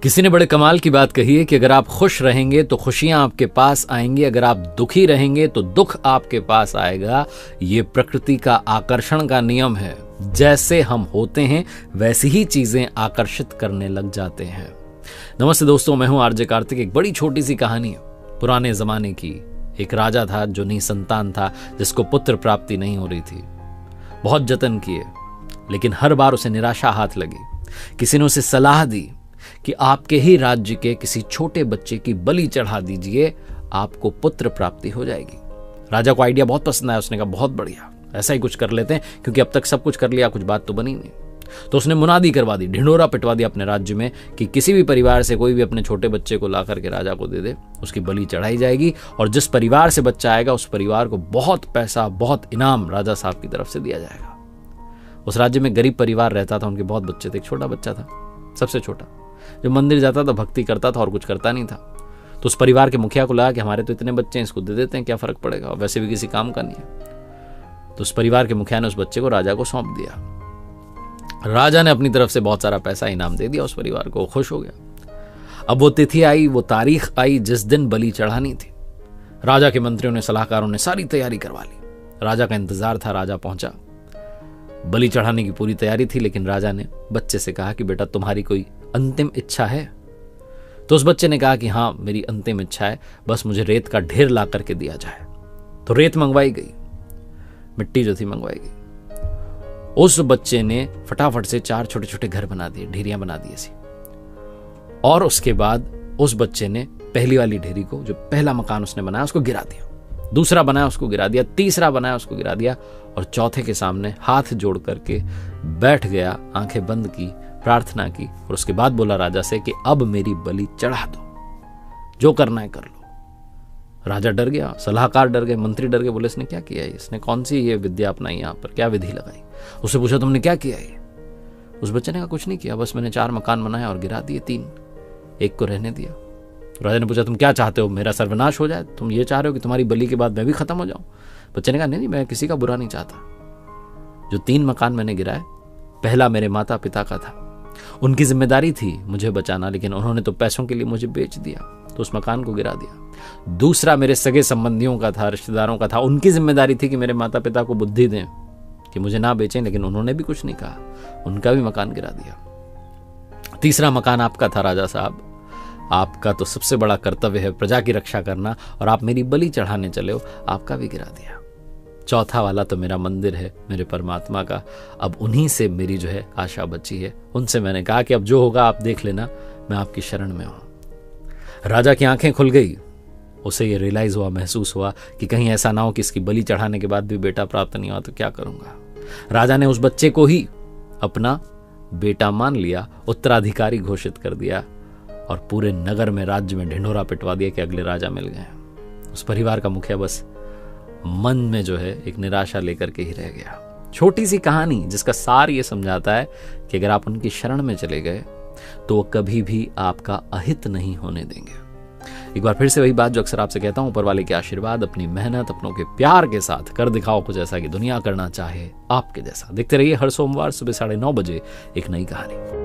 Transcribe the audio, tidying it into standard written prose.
किसी ने बड़े कमाल की बात कही है कि अगर आप खुश रहेंगे तो खुशियां आपके पास आएंगी, अगर आप दुखी रहेंगे तो दुख आपके पास आएगा। ये प्रकृति का आकर्षण का नियम है। जैसे हम होते हैं वैसी ही चीजें आकर्षित करने लग जाते हैं। नमस्ते दोस्तों, मैं हूं आरजे कार्तिक। एक बड़ी छोटी सी कहानी पुराने जमाने की। एक राजा था जो निसंतान था, जिसको पुत्र प्राप्ति नहीं हो रही थी। बहुत जतन किए लेकिन हर बार उसे निराशा हाथ लगी। किसी ने उसे सलाह दी कि आपके ही राज्य के किसी छोटे बच्चे की बलि चढ़ा दीजिए, आपको पुत्र प्राप्ति हो जाएगी। राजा को आइडिया बहुत पसंद आया। उसने कहा बहुत बढ़िया, ऐसा ही कुछ कर लेते हैं, क्योंकि अब तक सब कुछ कर लिया, कुछ बात तो बनी नहीं। तो उसने मुनादी करवा दी, ढिंढोरा पिटवा दिया अपने राज्य में कि किसी भी परिवार से कोई भी अपने छोटे बच्चे को ला करके राजा को दे दे, उसकी बलि चढ़ाई जाएगी। और जिस परिवार से बच्चा आएगा उस परिवार को बहुत पैसा, बहुत इनाम राजा साहब की तरफ से दिया जाएगा। उस राज्य में गरीब परिवार रहता था, उनके बहुत बच्चे थे। एक छोटा बच्चा था, सबसे छोटा, जो मंदिर जाता था, भक्ति करता था और कुछ करता नहीं था। तो उस परिवार के मुखिया को लगा कि हमारे तो इतने बच्चे हैं, इसको दे देते हैं, क्या फर्क पड़ेगा, और वैसे भी किसी काम का नहीं है। तो उस परिवार के मुखिया ने उस बच्चे को राजा को सौंप दिया। राजा ने अपनी तरफ से बहुत सारा पैसा इनाम दे दिया उस परिवार को, खुश हो गया। अब वो तिथि आई, वो तारीख आई जिस दिन बलि चढ़ानी थी। राजा के मंत्रियों ने, सलाहकारों ने सारी तैयारी करवा ली। राजा का इंतजार था। राजा पहुंचा, बलि चढ़ाने की पूरी तैयारी थी, लेकिन राजा ने बच्चे से कहा कि बेटा तुम्हारी कोई अंतिम इच्छा है? तो उस बच्चे ने कहा कि हाँ, मेरी अंतिम इच्छा है, बस मुझे रेत का ढेर ला करके दिया जाए। तो रेत मंगवाई गई, मिट्टी जो थी मंगवाई गई। उस बच्चे ने फटाफट से 4 छोटे छोटे घर बना दिए, ढेरियां बना दी ऐसी। और उसके बाद उस बच्चे ने पहली वाली ढेरी को, जो पहला मकान उसने बनाया, उसको गिरा दिया। दूसरा बनाया, उसको गिरा दिया। तीसरा बनाया, उसको गिरा दिया। और चौथे के सामने हाथ जोड़ करके बैठ गया, आंखें बंद की, प्रार्थना की, और उसके बाद बोला राजा से कि अब मेरी बलि चढ़ा दो, जो करना है कर लो। राजा डर गया, सलाहकार डर गए, मंत्री डर गए। बोले इसने क्या किया है, इसने कौन सी ये विद्या अपनाई, यहाँ पर क्या विधि लगाई? उससे पूछा तुमने क्या किया है? उस बच्चे ने कहा कुछ नहीं किया, बस मैंने 4 मकान बनाए और गिरा दिए 3, एक को रहने दिया। राजा ने पूछा तुम क्या चाहते हो, मेरा सर्वनाश हो जाए? तुम ये चाह रहे हो कि तुम्हारी बलि के बाद मैं भी खत्म हो जाऊं? बच्चे ने कहा नहीं, मैं किसी का बुरा नहीं चाहता। जो 3 मकान मैंने गिराए, पहला मेरे माता पिता का था, उनकी जिम्मेदारी थी मुझे बचाना, लेकिन उन्होंने तो पैसों के लिए मुझे बेच दिया, तो उस मकान को गिरा दिया। दूसरा मेरे सगे संबंधियों का था, रिश्तेदारों का था, उनकी जिम्मेदारी थी कि मेरे माता पिता को बुद्धि दें कि मुझे ना बेचें, लेकिन उन्होंने भी कुछ नहीं कहा, उनका भी मकान गिरा दिया। तीसरा मकान आपका था राजा साहब, आपका तो सबसे बड़ा कर्तव्य है प्रजा की रक्षा करना, और आप मेरी बलि चढ़ाने चले हो, आपका भी गिरा दिया। चौथा वाला तो मेरा मंदिर है, मेरे परमात्मा का, अब उन्हीं से मेरी जो है आशा बची है। उनसे मैंने कहा कि अब जो होगा आप देख लेना, मैं आपकी शरण में हूं। राजा की आंखें खुल गई। उसे ये रियलाइज हुआ, महसूस हुआ कि कहीं ऐसा ना हो कि इसकी बलि चढ़ाने के बाद भी बेटा प्राप्त नहीं हुआ तो क्या करूंगा। राजा ने उस बच्चे को ही अपना बेटा मान लिया, उत्तराधिकारी घोषित कर दिया, और पूरे नगर में, राज्य में ढिंढोरा पिटवा दिया कि अगले राजा मिल गए। उस परिवार का मुखिया बस मन में जो है एक निराशा लेकर के ही रह गया। छोटी सी कहानी जिसका सार ये समझाता है कि अगर आप उनकी शरण में चले गए तो वो कभी भी आपका अहित नहीं होने देंगे। एक बार फिर से वही बात जो अक्सर आपसे कहता हूं, ऊपर वाले के आशीर्वाद, अपनी मेहनत, अपनों के प्यार के साथ कर दिखाओ कुछ ऐसा कि दुनिया करना चाहे आपके जैसा। देखते रहिए हर सोमवार सुबह 9:30 बजे एक नई कहानी।